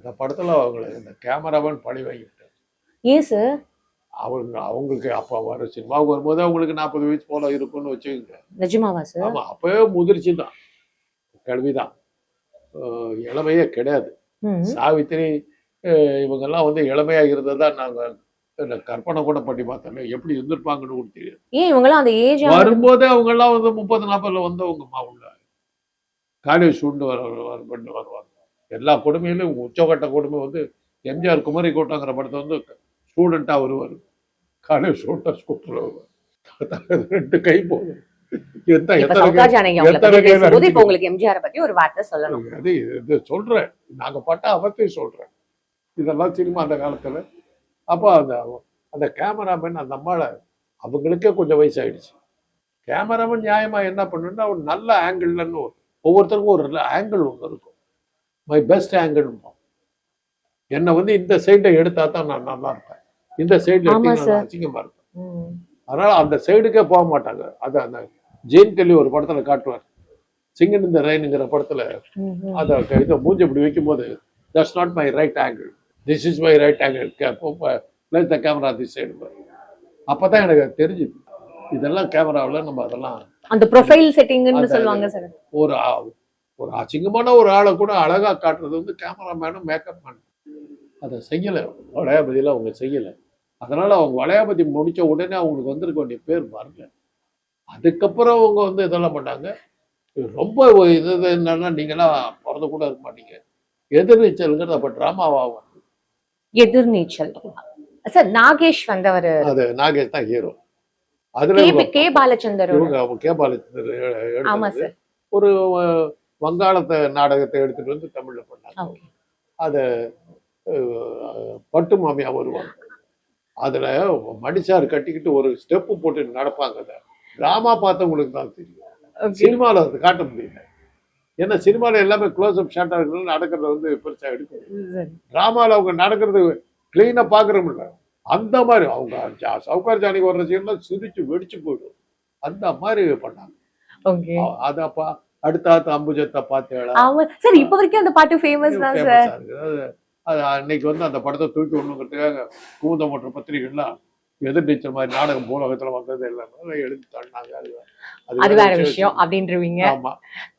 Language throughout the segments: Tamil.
அந்த படத்துல அவங்களுக்கு இந்த கேமராமேன் பழி வாங்கிவிட்டார். ஏன் சார்? அவங்களுக்கு அப்போ வர சினிமாவுக்கு வரும்போது அவங்களுக்கு 40 வயசு போல இருக்கும்னு வச்சுக்கோங்க. நிஜமாவா சார்? ஆமா, அப்பவே முதிர்ச்சி தான், கல்விதான், இளமையே கிடையாது. சாவித்திரி இவங்கெல்லாம் வந்து இளமையா இருந்ததா நாங்க கற்பனை கூட பண்ணி பார்த்தோம், எப்படி இருந்திருப்பாங்கன்னு கூட தெரியாது. ஏன் இவங்கெல்லாம் அந்த ஏஜ் வரும்போதே அவங்க எல்லாம் வந்து 30-40 வந்தவங்க உள்ள காலேஜ் ஸ்டூடெண்ட் வருவாங்க. எல்லா கொடுமையிலும் உச்சகட்ட கொடுமை வந்து எம்ஜிஆர் குமரி கோட்டங்கிற படத்தை வந்து ஸ்டூடெண்டா வருவார், காலேஜ் ஸ்டூடெண்ட் ஸ்கூட்டர் வருவார், 2 கை போதும். சொல்றேன், நாங்க பட்ட அவத்தையும் சொல்றேன், இதெல்லாம் சினிமா அந்த காலத்துல. அப்போ அந்த கேமராமேன் அந்த அம்மாவை, அவங்களுக்கே கொஞ்சம் வயசாயிடுச்சு. கேமராமேன் நியாயமா என்ன பண்ணுன்னா ஒரு நல்ல ஆங்கிள்லன்னு ஒவ்வொருத்தருக்கும் ஒரு ஆங்கிள் ஒன்று இருக்கும். My best angle. என்னை வந்து இந்த சைடை எடுத்தா தான் நான் நல்லா இருப்பேன், இந்த சைடுல அசிங்கமா இருப்பேன். அதனால அந்த சைடுக்கே போக மாட்டாங்க. அது அந்த ஜெயின் கெல்லி ஒரு படத்துல காட்டுவார், சிங்கன் இந்த ரெயினுங்கிற படத்துல. அதை இதை மூஞ்சி இப்படி வைக்கும் போது, that's not my right angle, this is my right angle, place the camera this side. அப்பதான் எனக்கு தெரிஞ்சுது இதெல்லாம் கேமராவில் நம்ம அதெல்லாம் அந்த ப்ரொஃபைல் செட்டிங்னு சொல்லுவாங்க சார். ஒரு அசிங்கமான ஒரு ஆளை கூட அழகா காட்டுறது வந்து கேமராமேனும் மேக்கப் மேன் அதை செய்யலை. வளையாபதியில் அவங்க செய்யலை. அதனால அவங்க வளையாபதி முடிச்ச உடனே அவங்களுக்கு வந்திருக்க வேண்டிய பேர் வரல. அதுக்கப்புறம் அவங்க வந்து இதெல்லாம் பண்ணாங்க. ரொம்ப இது என்னன்னா, நீங்களாம் பிறந்த கூட இருக்க மாட்டீங்க, எதிர்நீச்சல்ங்கிறது அப்ப டிராமாவா வந்து. எதிர்நீச்சல் சார் நாகேஷ் வந்தவர், அது நாகேஷ் தான் ஹீரோ. அதுல கே பாலச்சந்தர், கே பாலச்சந்தர் ஒரு வங்காளத்தை நாடகத்தை எடுத்துட்டு வந்து தமிழ்ல பண்ணாங்க. அத பட்டு மாமியா வருவாங்க, அதுல மடிச்சாறு கட்டிக்கிட்டு ஒரு ஸ்டெப்பு போட்டு நடப்பாங்க. அதை டிராமா பார்த்தவங்களுக்கு தான் தெரியும், சினிமாவில் அது காட்ட முடியல. ஏன்னா சினிமாவில் எல்லாமே க்ளோஸ் அப் ஷார்ட்டா இருக்கிறது, நடக்கிறத வந்து பெருசா எடுக்க முடியும். டிராமாவில் அவங்க நடக்கிறது கிளீனா பாக்குறோம்ல, அந்த மாதிரி அவங்க சவுகார் ஜானிக்கு வர்ற சீன்லாம் சிரிச்சு வெடிச்சு போயிடும், அந்த மாதிரி பண்ணாங்க. அதப்பா அடுத்த அம்புஜத்தை பார்த்தேன் சார். இப்ப வரைக்கும் அந்த பாட்டு ஃபேமஸ் தான் சார். அது அன்னைக்கு வந்து அந்த படத்தை தூக்கி விடணுங்கிறதுக்காக கூந்த மற்ற பத்திரிகைகள்லாம் எதிர்நீச்சல் மாதிரி நாடகம் பூலகத்துல வந்தது எல்லாமே எழுதி தள்ளினாங்க. அது வேற விஷயம் அப்படின்றீங்க. ஆமா,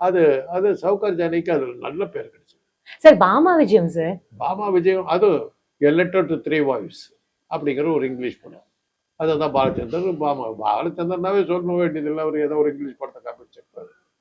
அது சவுகார் ஜானிக்கு அது நல்ல பேர் கிடைச்சு. சார் பாமா விஜயம் சார், பாமா விஜயம் அது A Letter to 3 Wives அப்படிங்கிற ஒரு இங்கிலீஷ் படம். அதுதான் பாலச்சந்தர். பாலச்சந்தர்னாவே சொல்ல வேண்டியதில்லை, அவர் ஏதோ ஒரு இங்கிலீஷ் படத்தை காப்பிச்சிருப்பாரு.